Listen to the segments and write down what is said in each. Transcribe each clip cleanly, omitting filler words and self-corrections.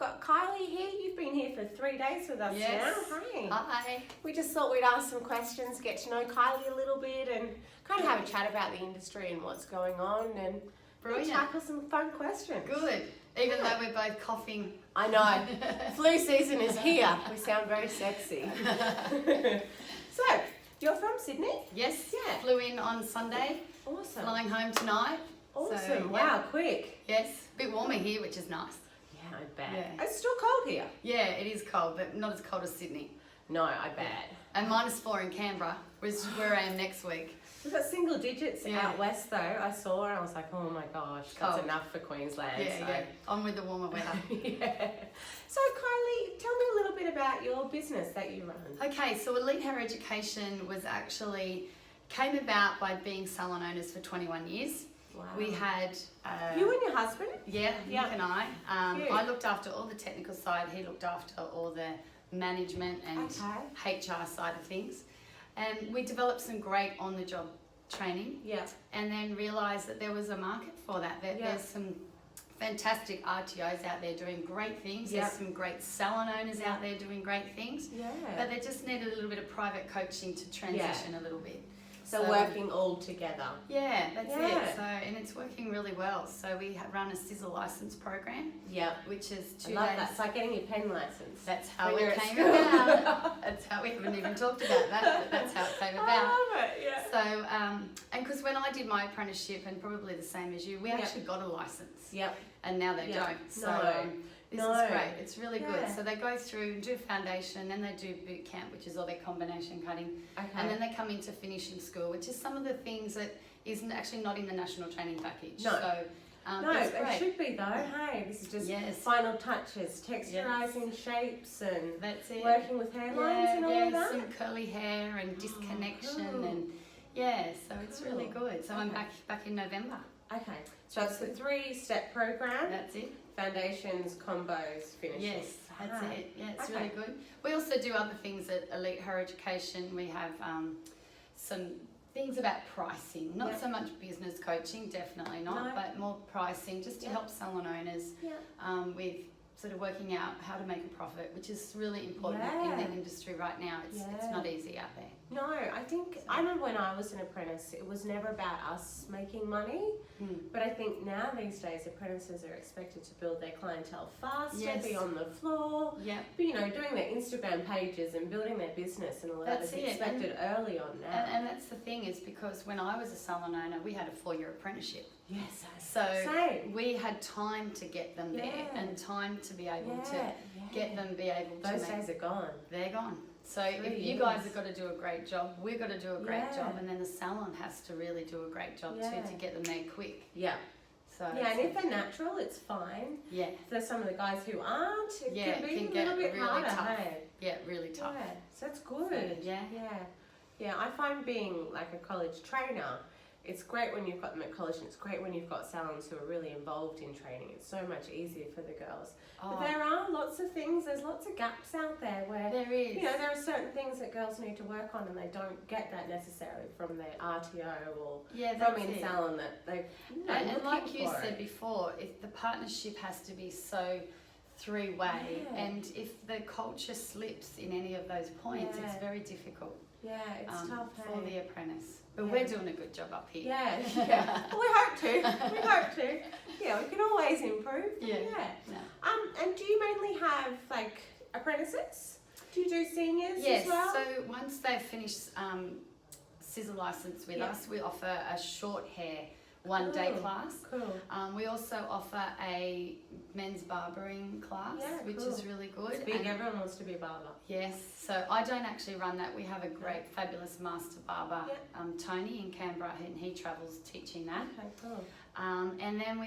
got Kylie here. You've been here for 3 days with us Yes. now. Hey. Hi. We just thought we'd ask some questions, get to know Kylie a little bit, and kind of have a chat about the industry and what's going on, and Brilliant. tackle some fun questions. Good. Even though we're both coughing. I know. Flu season is here. We sound very sexy. So, you're from Sydney? Yes. Yeah. Flew in on Sunday. Awesome. Flying home tonight. Awesome. So, wow, quick. Yes. A bit warmer here, which is nice. Yeah, I bet. Yeah. It's still cold here. Yeah, it is cold, but not as cold as Sydney. No, I bet. And -4 in Canberra, which is where I am next week. We've got single digits Yeah. out west though. I saw and I was like, oh my gosh, that's Cold. enough for Queensland. Yeah, so. yeah. On with the warmer weather. Yeah. So Kylie, tell me a little bit about your business that you run. Okay, so Elite Hair Education was actually came about by being salon owners for 21 years. Wow. We had You and your husband? Yeah, Yeah. Nick and I. Cute. I looked after all the technical side. He looked after all the management and HR side of things. And we developed some great on-the-job training. Yeah. And then realised that there was a market for that. That Yeah. there's some fantastic RTOs out there doing great things. Yeah. There's some great salon owners out there doing great things. Yeah. But they just needed a little bit of private coaching to transition a little bit. So working all together. Yeah, that's Yeah. it. So, and it's working really well. So we run a sizzle license program, Yeah. which is 2 I love days. that. It's like getting your pen license. That's how when you're it at came school. about. That's how we haven't even talked about that, but that's how it came I about. love it, yeah. So, and because when I did my apprenticeship, and probably the same as you, we actually got a license, Yep. and now they Yeah. don't. So No. this No. is great. It's really good. Yeah. So they go through and do foundation, then they do boot camp, which is all their combination cutting, Okay. and then they come into finishing school, which is some of the things that isn't actually not in the national training package. No. So no, it's it great. should be though. Hey, this is just Yes. final touches, texturizing shapes and That's it. working with hairlines and all of that. some curly hair and disconnection cool. so it's really Cool. good. So I'm Okay. back in November. Okay, so it's a 3-step program. That's it. Foundations, combos, finishing. Yes, that's it. Yeah, it's Okay. really good. We also do other things at Elite Hair Education. We have some things about pricing, not Yep. so much business coaching, definitely not, No. but more pricing just to Yep. help salon owners Yeah. with sort of working out how to make a profit, which is really important Yeah. in the industry right now. It's Yeah. not easy out there. No, I think, I remember when I was an apprentice, it was never about us making money, but I think now these days apprentices are expected to build their clientele faster, Yes. be on the floor, Yeah. but doing their Instagram pages and building their business and all that That's is it. expected early on now. And that's the thing is because when I was a salon owner, we had a 4-year apprenticeship. Yes, So same. we had time to get them there Yeah. and time to be able to Yeah. get them be able to Those make. days are gone. They're gone. So 3 if you years. guys have got to do a great job, we've got to do a great Yeah. job, and then the salon has to really do a great job Yeah. too to get them there quick. Yeah. So Yeah, and if they're natural, it's fine. yeah, For some of the guys who aren't, it Yeah, can it be can a get little bit really harder. tough. Hey? yeah, really tough. Yeah, so that's good. So, yeah. Yeah, I find being like a college trainer, it's great when you've got them at college, and it's great when you've got salons who are really involved in training. It's so much easier for the girls. Oh, But there are lots of things, there's lots of gaps out there where, there is. there are certain things that girls need to work on and they don't get that necessarily from their RTO or yeah, from that's in it. salon that they And like you for said it. before, if the partnership has to be so three-way, Yeah. and if the culture slips in any of those points, it's Yeah. very difficult Yeah, it's tough, for hey? the apprentice. But Yeah. we're doing a good job up here. Yeah, yeah. Well, we hope to. We hope to. Yeah, we can always improve. but Yeah. Yeah. And do you mainly have like apprentices? Do you do seniors Yes, as well? so once they've finished scissor license with Yeah. us, we offer a short hair one-day Cool. class. Cool. We also offer a men's barbering class, Yeah, which cool. is really good. It's big. And- Everyone wants to be a barber. Yes, so I don't actually run that. We have a great, fabulous master barber, Yeah. Tony in Canberra, and he travels teaching that. Okay, cool. And then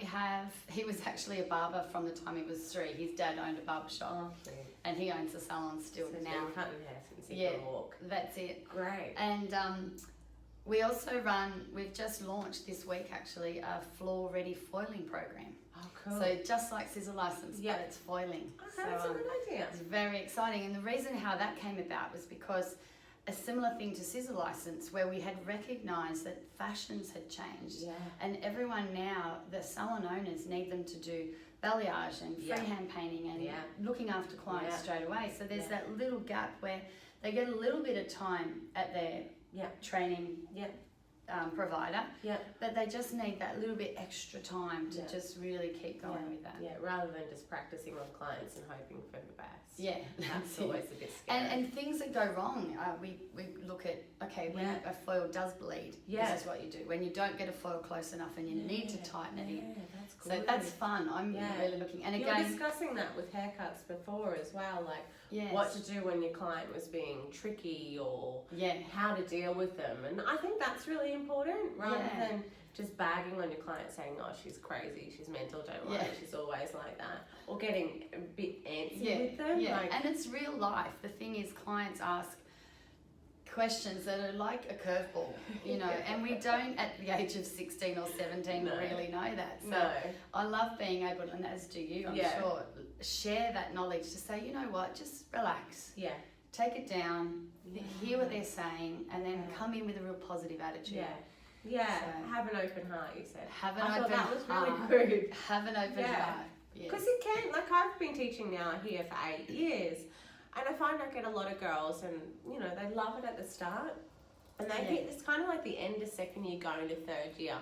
he was actually a barber from the time he was 3. His dad owned a barber shop, Oh, cute. and he owns a salon still So he's now. been cutting hair since he Yeah. can walk. That's it. Great. And we also we've just launched this week actually, a floor-ready foiling program. Oh, cool. So just like scissor license, Yeah. but it's foiling. Okay, So, that's a good idea. it's very exciting, and the reason how that came about was because a similar thing to Scissor License, where we had recognised that fashions had changed. Yeah. And everyone now, the salon owners need them to do balayage and freehand painting and looking after clients straight away. So there's that little gap where they get a little bit of time at their training provider, but they just need that little bit extra time to just really keep going with that. Yeah, rather than just practicing on clients and hoping for the best. Yeah, that's always a bit scary. And things that go wrong, we look at, okay, when a foil does bleed, this is what you do. When you don't get a foil close enough and you need to tighten it in. That's good. So that's fun. I'm really looking. And you again, were discussing that with haircuts before as well, like what to do when your client was being tricky or how to deal with them. And I think that's really important, rather than just bagging on your client saying, oh, she's crazy, she's mental, don't worry, she's always like that. Or getting a bit antsy with them. And it's real life. The thing is, clients ask questions that are like a curveball, you know, and we don't at the age of 16 or 17 really know that. So I love being able, and as do you, I'm sure, share that knowledge to say, you know what, just relax. Take it down, hear what they're saying, and then come in with a real positive attitude. So, have an open heart, you said. Have an open heart. That was really good. Have an open heart. Because it can, like I've been teaching now here for 8 years, and I find I get a lot of girls, and you know, they love it at the start, and they hit, it's kind of like the end of second year going to third year,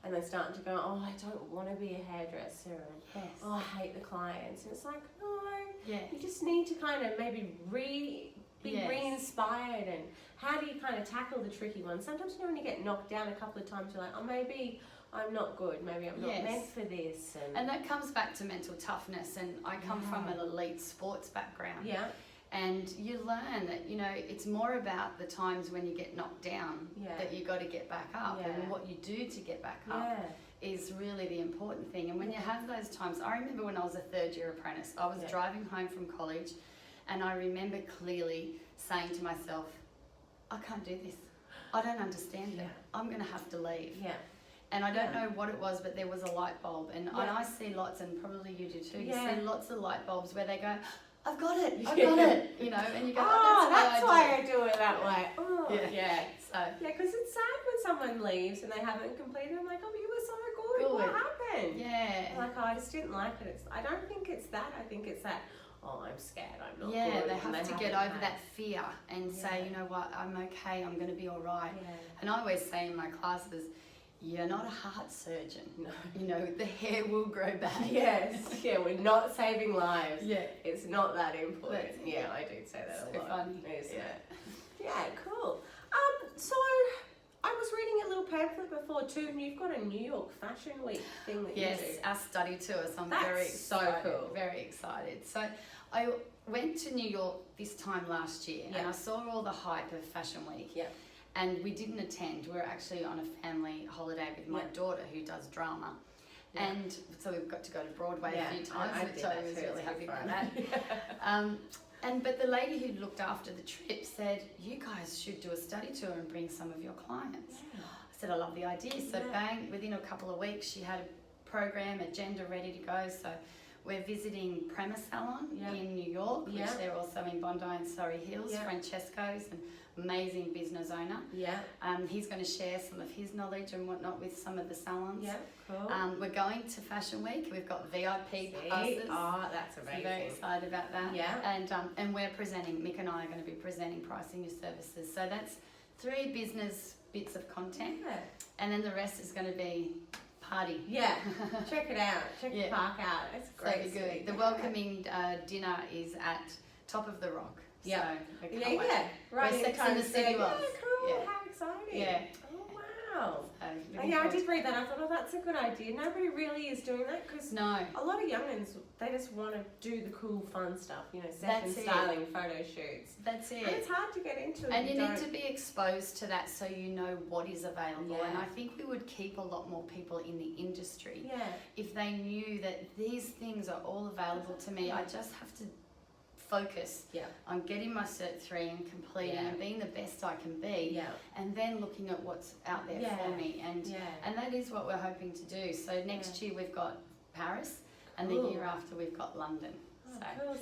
and they're starting to go, oh, I don't want to be a hairdresser, and oh, I hate the clients, and it's like, no, you just need to kind of maybe be re-inspired, and how do you kind of tackle the tricky ones? Sometimes, you know, when you get knocked down a couple of times, you're like, oh, maybe I'm not good, maybe I'm not meant for this. And that comes back to mental toughness, and I come from an elite sports background. And you learn that, you know, it's more about the times when you get knocked down that you got to get back up, and what you do to get back up is really the important thing. And when you have those times, I remember when I was a third year apprentice, I was driving home from college, and I remember clearly saying to myself, I can't do this. I don't understand it. I'm going to have to leave. And I don't know what it was, but there was a light bulb. And I see lots, and probably you do too, you see lots of light bulbs where they go, I've got it, I've got it, you know, and you go, that's why I do it that way. Oh, So, because it's sad when someone leaves and they haven't completed. I'm like, oh, but you were so good. What happened? Like, oh, I just didn't like it. I don't think it's that. I think it's that, oh, I'm scared, I'm not good. They have to get over that fear and say, you know what, I'm okay, I'm going to be all right. And I always say in my classes, you're not a heart surgeon. No. You know, the hair will grow back. We're not saving lives. It's not that important. I do say that a lot. Funny. Isn't it? Yeah, cool. So I was reading a little pamphlet before too, and you've got a New York Fashion Week thing that you do. Yes, our study tour, so I'm very excited. So I went to New York this time last year, and I saw all the hype of Fashion Week. And we didn't attend. We were actually on a family holiday with my daughter who does drama. And so we've got to go to Broadway a few times, which I was really happy about that. But the lady who looked after the trip said, you guys should do a study tour and bring some of your clients. I said, I love the idea. So bang, within a couple of weeks, she had a program, agenda ready to go. So we're visiting Prema Salon in New York, which they're also in Bondi and Surrey Hills, Francesco's, and amazing business owner. He's going to share some of his knowledge and whatnot with some of the salons. Cool. We're going to Fashion Week. We've got VIP passes. Oh, that's amazing. I'm very excited about that. And we're presenting, Mick and I are going to be presenting pricing your services. So that's 3 business bits of content. And then the rest is going to be party. Check it out. Check the park out. It's great. So good. The welcoming dinner is at Top of the Rock. So right. Where Sex and the City was. Cool. How exciting. Oh, wow. I did read that. I thought, oh, that's a good idea. Nobody really is doing that, because a lot of youngins, they just want to do the cool, fun stuff, you know, session styling, photo shoots. That's it. And it's hard to get into it. And you need to be exposed to that so you know what is available. And I think we would keep a lot more people in the industry if they knew that these things are all available to me. I just have to focus on getting my Cert 3 and completing and being the best I can be, and then looking at what's out there for me, and that is what we're hoping to do. So next year we've got Paris, and the year after we've got London.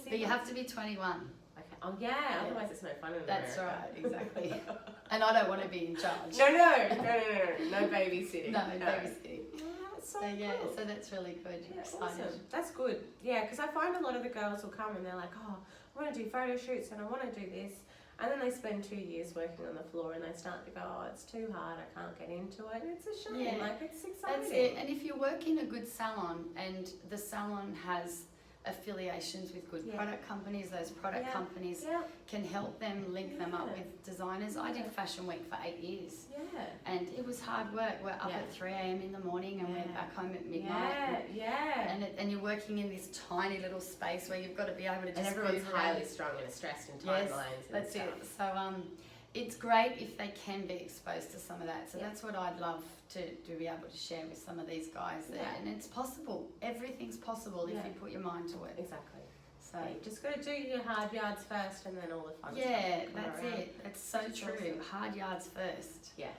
But you have to be 21. Okay. Oh yeah. Otherwise, it's no fun in That's America. right, exactly. And I don't want to be in charge. No babysitting. No babysitting. Oh, that's so yeah, cool. so that's really good. Yeah, Excited. awesome. That's good. Yeah, because I find a lot of the girls will come and they're like, oh, I want to do photo shoots and I want to do this. And then they spend 2 years working on the floor and they start to go, oh, it's too hard, I can't get into it. And it's a shame, it's exciting. That's it. And if you work in a good salon and the salon has affiliations with good product companies, those product companies can help them link them up with designers. I did Fashion Week for 8 years. Yeah. And it was hard work. We're up at 3 a.m. in the morning and we're back home at midnight. And you're working in this tiny little space where you've got to be able to just... And everyone's highly strung and stressed in timelines and that's stuff. it. So it's great if they can be exposed to some of that. So that's what I'd love to be able to share with some of these guys there. And it's possible. Everything's possible if you put your mind to it. Exactly. So you just got to do your hard yards first and then all the fun stuff. Yeah, that's it. That's so true. Awesome. Hard yards first. Yeah.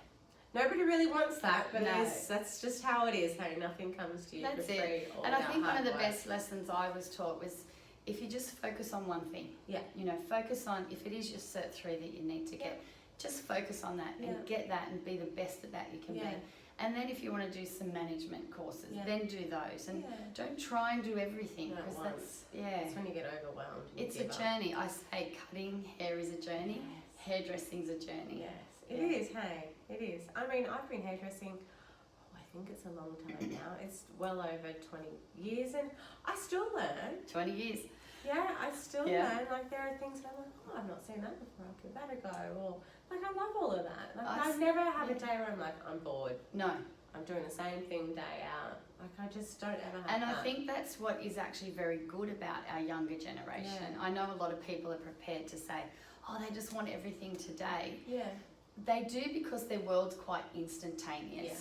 Nobody really wants that, but that's just how it is. Hey, nothing comes to you for free. And I think one of the best lessons I was taught was if you just focus on one thing. Yeah. You know, focus on, if it is your Cert 3 that you need to get, just focus on that and get that and be the best at that you can be. And then if you want to do some management courses, then do those. And don't try and do everything because that's when you get overwhelmed. It's a journey. I say cutting hair is a journey. Hairdressing's a journey. Yes, it is. Hey, it is. I mean, I've been hairdressing. I think it's a long time now. It's well over 20 years, and I still learn. 20 years. Yeah, I still learn. Like there are things that I'm like, oh, I've not seen that before. I'll give that a go. Or like I love all of that. Like I've never had a day where I'm like, I'm bored. No. I'm doing the same thing day out. Like I just don't ever have And that. I think that's what is actually very good about our younger generation. I know a lot of people are prepared to say, oh, they just want everything today. Yeah. They do because their world's quite instantaneous. Yeah.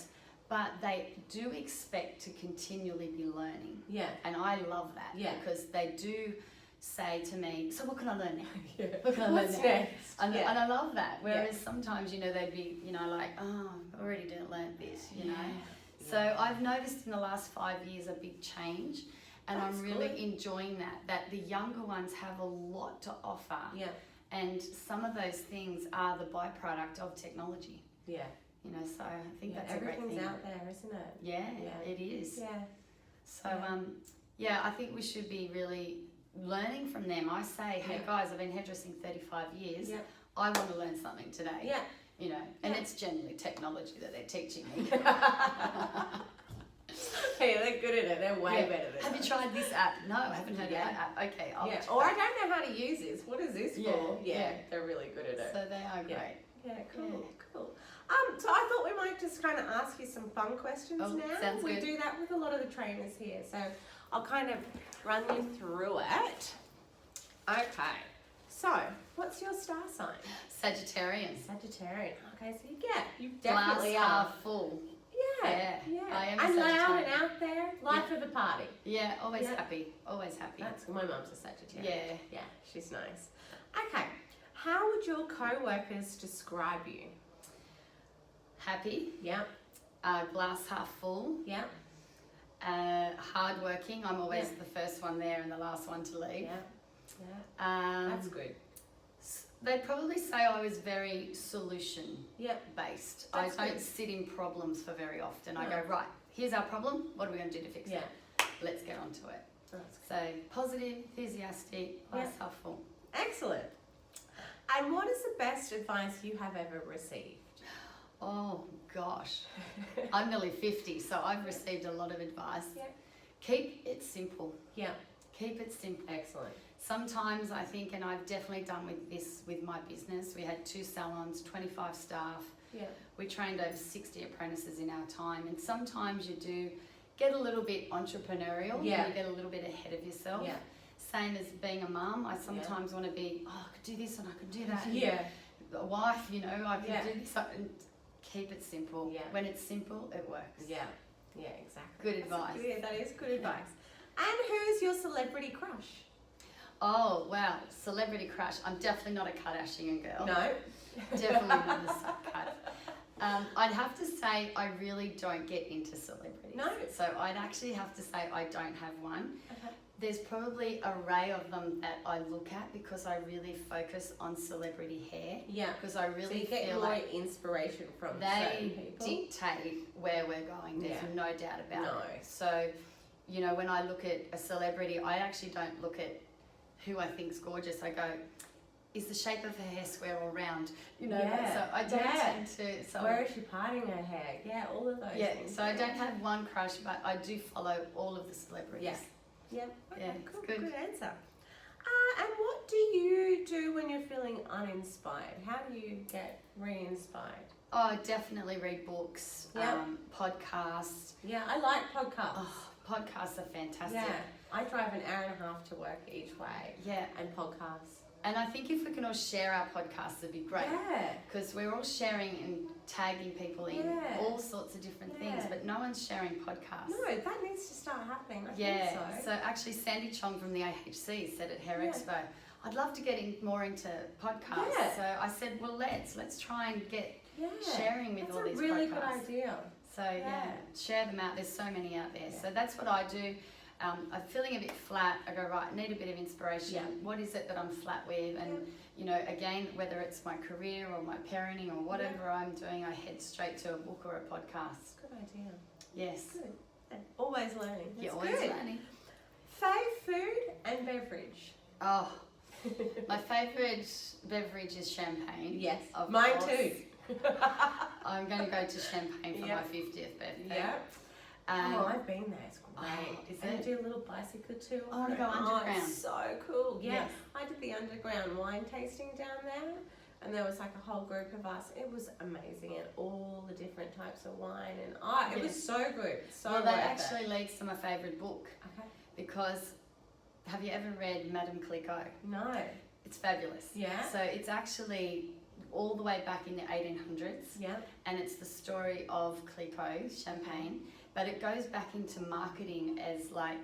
But they do expect to continually be learning. Yeah. And I love that. Yeah. Because they do say to me, so what can I learn now? What can I learn next? And I love that. Whereas sometimes, you know, they'd be, you know, like, oh, I already didn't learn this, you know. So I've noticed in the last 5 years a big change. And I'm really enjoying that the younger ones have a lot to offer. Yeah. And some of those things are the byproduct of technology. Yeah. You know, so I think that's a great thing. Everything's out there, isn't it? Yeah, it is. Yeah. So, I think we should be really learning from them. I say, hey guys, I've been hairdressing 35 years. Yeah. I want to learn something today. Yeah. You know, and it's generally technology that they're teaching me. Hey, they're good at it. They're way better than Have you tried this app? No, I haven't heard of that app. Okay, I'll Or I don't know how to use this. What is this for? Yeah, they're really good at it. So they are great. Yeah, cool. So I thought we might just kind of ask you some fun questions now. Sounds we good. do that with a lot of the trainers here. So I'll kind of run you through it. Okay. So, what's your star sign? Sagittarian. Sagittarian. Okay, so you definitely are full. Yeah. I am and loud and out there. Life of the party. Yeah, always happy. Always happy. That's my mum's a Sagittarian. Yeah. Yeah, she's nice. Okay. How would your co-workers describe you? Happy. Yeah. Glass half full. Yeah. Hardworking. I'm always the first one there and the last one to leave. Yeah. That's good. They'd probably say I was very solution based. I don't sit in problems for very often. I go, right, here's our problem. What are we going to do to fix it? Let's get on to it. So positive, enthusiastic, glass half full. Excellent. And what is the best advice you have ever received? Oh gosh, I'm nearly 50, so I've received a lot of advice. Yeah. Keep it simple. Yeah. Keep it simple. Excellent. Sometimes I think, and I've definitely done with my business, we had 2 salons, 25 staff. Yeah. We trained over 60 apprentices in our time, and sometimes you do get a little bit entrepreneurial. Yeah. You get a little bit ahead of yourself. Yeah. Same as being a mum, I sometimes want to be, I could do this and I could do that. Yeah. A wife, you know, I could do this. And keep it simple. Yeah. When it's simple, it works. Yeah. Yeah, exactly. Good advice. That is good advice. And who's your celebrity crush? Oh, wow. Celebrity crush. I'm definitely not a Kardashian girl. No. Definitely not a cut. I'd have to say I really don't get into celebrities. No. So I'd actually have to say I don't have one. Okay. There's probably an array of them that I look at because I really focus on celebrity hair. Yeah. Because I really so you get feel more like inspiration from certain they people. dictate where we're going. There's no doubt about it. So, you know, when I look at a celebrity, I actually don't look at who I think's gorgeous. I go, is the shape of her hair square or round? You know, so I don't tend to. So where is she parting her hair? Yeah, all of those things. So I don't have one crush, but I do follow all of the celebrities. Yeah. Yep. Okay, Yeah, cool. it's good. Good answer. And what do you do when you're feeling uninspired? How do you get re-inspired? Oh, definitely read books, podcasts. Yeah, I like podcasts. Oh, podcasts are fantastic. Yeah, I drive an hour and a half to work each way. Yeah. And podcasts. And I think if we can all share our podcasts, it'd be great. Yeah. Because we're all sharing and tagging people in all sorts of different things, but no one's sharing podcasts. No, that needs to start happening. I think so. So actually Sandy Chong from the AHC said at Hair Expo, I'd love to get more into podcasts. Yeah. So I said, well, let's try and get sharing with all these podcasts. That's a really good idea. So share them out. There's so many out there. So that's what I do. I'm feeling a bit flat. I go, right, I need a bit of inspiration. Yeah. What is it that I'm flat with? And, you know, again, whether it's my career or my parenting or whatever I'm doing, I head straight to a book or a podcast. Good idea. Yes. Good. Always learning. That's You're always learning. Fave food and beverage. Oh, my favourite beverage is champagne. Yes, of mine course. too. I'm going to go to champagne for my 50th birthday. Yeah. I've been there. It's great. Is and it? do a little bicycle tour. I want to go underground. It's so cool. Yeah. Yes. I did the underground wine tasting down there. And there was like a whole group of us. It was amazing, and all the different types of wine, and it was so good. So well, that actually leads to my favourite book. Okay. Because have you ever read Madame Clicquot? No. It's fabulous. Yeah. So it's actually all the way back in the 1800s. Yeah. And it's the story of Clicquot champagne, but it goes back into marketing as like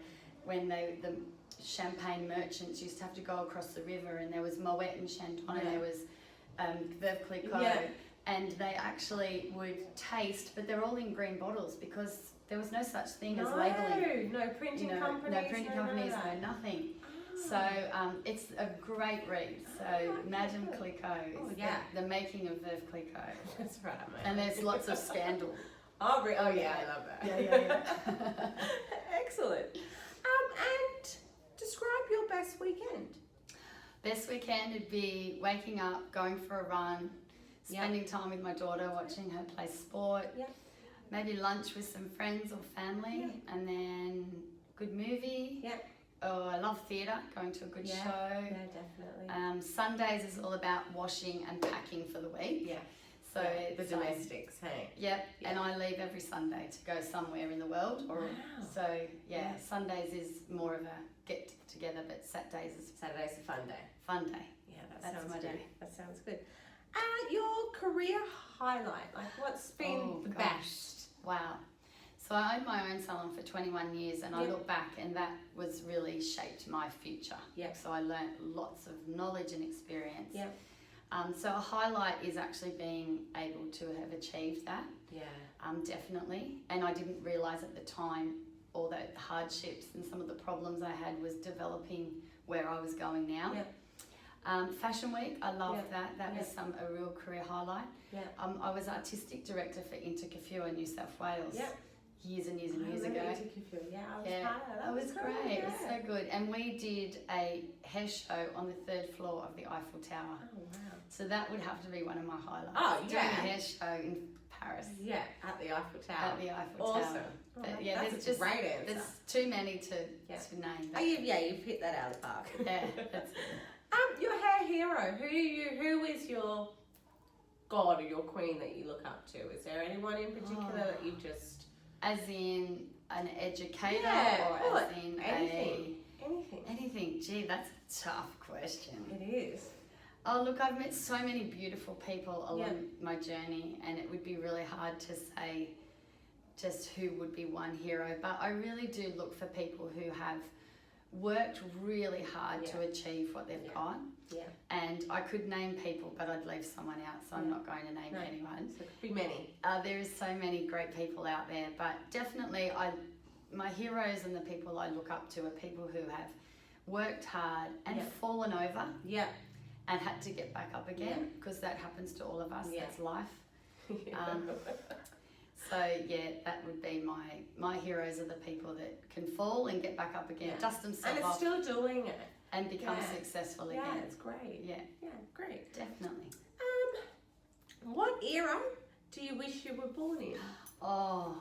when the champagne merchants used to have to go across the river, and there was Moet and Chandon, and there was Veuve Clicquot, and they actually would taste, but they're all in green bottles because there was no such thing as labeling. No printing companies. No printing companies, no nothing. So it's a great read. So Madame Clicquot is the making of Veuve Clicquot. That's right, mate. And there's lots of scandal. Oh yeah, I love that. Yeah. Excellent. And describe your best weekend. Best weekend would be waking up, going for a run, spending time with my daughter, watching her play sport. Yeah. Maybe lunch with some friends or family, and then good movie. Yeah. Oh, I love theatre, going to a good show. Yeah, definitely. Sundays is all about washing and packing for the week. Yeah. So the domestics, hey? Yep. And I leave every Sunday to go somewhere in the world. So Sundays is more of a get together, but Saturday's a fun day. Fun day. Yeah, that's sounds my good. day. That sounds good. Your career highlight, like what's been the best? Wow. So I owned my own salon for 21 years, and I look back, and that was really shaped my future. Yep. So I learnt lots of knowledge and experience. Yep. So a highlight is actually being able to have achieved that. Yeah. Definitely. And I didn't realise at the time all the hardships and some of the problems I had was developing where I was going now. Yep. Fashion Week, I loved that. That was a real career highlight. Yep. I was artistic director for Intercafua in New South Wales. Yep. Years and years and years ago. I was part of that. That was great. It was so good. And we did a hair show on the 3rd floor of the Eiffel Tower. Oh, wow. So that would have to be one of my highlights. Oh, yeah. Doing a hair show in Paris. Yeah, at the Eiffel Tower. At the Eiffel Tower. Awesome. But, that's a great answer. There's too many to name. But you've hit that out of the park. Yeah, that's it. Your hair hero. Who is your god or your queen that you look up to? Is there anyone in particular that you just... As in an educator or as in anything? Gee, that's a tough question. It is. Oh, look, I've met so many beautiful people along my journey, and it would be really hard to say just who would be one hero, but I really do look for people who have worked really hard to achieve what they've got. Yeah. And I could name people, but I'd leave someone out, so I'm not going to name anyone. So it could be many. There is so many great people out there, but definitely my heroes and the people I look up to are people who have worked hard and fallen over and had to get back up again, because that happens to all of us. That's life. So that would be my heroes are the people that can fall and get back up again, dust themselves off. And it's still doing it. And become successful again. Yeah, it's great. Yeah. Yeah, great. Definitely. What era do you wish you were born in? Oh,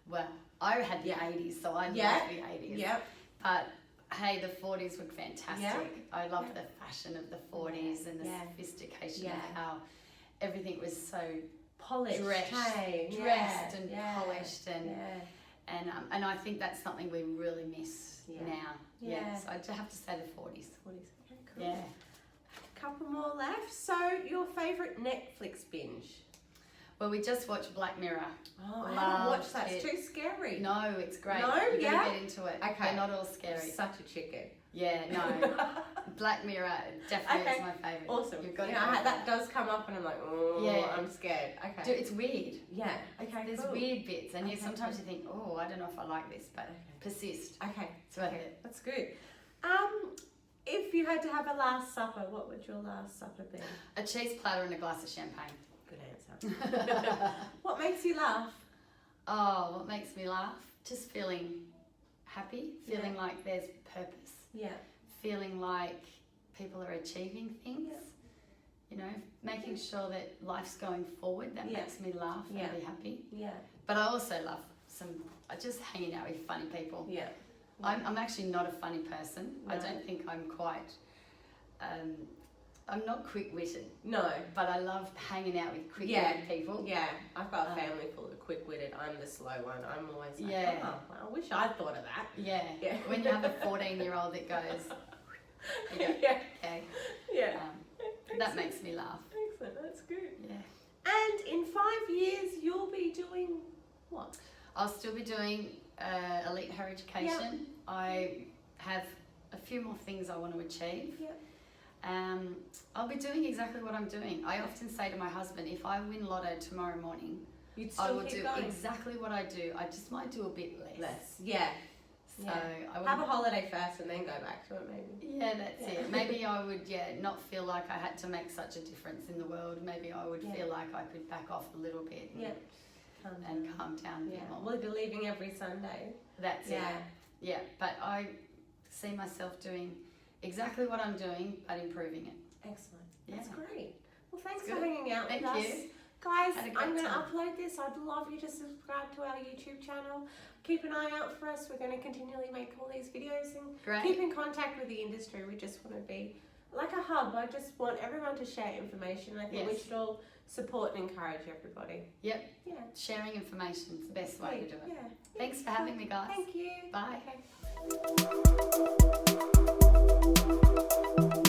well, I had the 80s, so I love the 80s. Yep. But hey, the 40s were fantastic. Yeah. I loved the fashion of the 40s and the sophistication of how everything was so polished, dressed and polished, and I think that's something we really miss now. So I'd have to say the 40s. Okay, cool. Yeah. A couple more left. So, your favourite Netflix binge? Well, we just watched Black Mirror. Oh, I haven't watched that. It's too scary. No, it's great. No, You're gonna get into it. Okay. They're not all scary. Such a chicken. Yeah, no. Black Mirror definitely is my favourite. Awesome. You've got that does come up and I'm like, oh, I'm scared. Okay. Dude, it's weird. Yeah. Okay. There's weird bits, and sometimes you think, oh, I don't know if I like this, but persist. Okay. It's worth it. That's good. If you had to have a last supper, what would your last supper be? A cheese platter and a glass of champagne. Good answer. What makes you laugh? Oh, what makes me laugh? Just feeling happy, feeling like there's purpose. Yeah. Feeling like people are achieving things. You know, making sure that life's going forward. That makes me laugh and be happy. Yeah. But I also love just hanging out with funny people. Yeah. I'm actually not a funny person. No. I don't think I'm quite. I'm not quick-witted. No. But I love hanging out with quick-witted people. Yeah. I've got a family full of quick-witted. I'm the slow one. I'm always like, well, I wish I'd thought of that. Yeah. When you have a 14-year-old that goes, okay. Yeah. That makes me laugh. Excellent. That's good. Yeah. And in 5 years, you'll be doing what? I'll still be doing elite higher education. Yep. I have a few more things I want to achieve. Yep. I'll be doing exactly what I'm doing. I often say to my husband, if I win lotto tomorrow morning, I will do exactly what I do. I just might do a bit less. Yeah. So I have a holiday first and then go back to it, maybe. Yeah, that's it. Maybe I would, not feel like I had to make such a difference in the world. Maybe I would feel like I could back off a little bit and calm down a bit more. We'll be leaving every Sunday. That's it. Yeah, but I see myself doing exactly what I'm doing, but improving it. Excellent. That's great. Well, thanks for hanging out with us. Thank you. Guys, I'm going to upload this. I'd love you to subscribe to our YouTube channel. Keep an eye out for us. We're going to continually make all these videos and keep in contact with the industry. We just want to be like a hub. I just want everyone to share information. I think we should all support and encourage everybody. Yep. Yeah. Sharing information is the best way to do it. Yeah. Thanks for having me, guys. Thank you. Bye. Okay.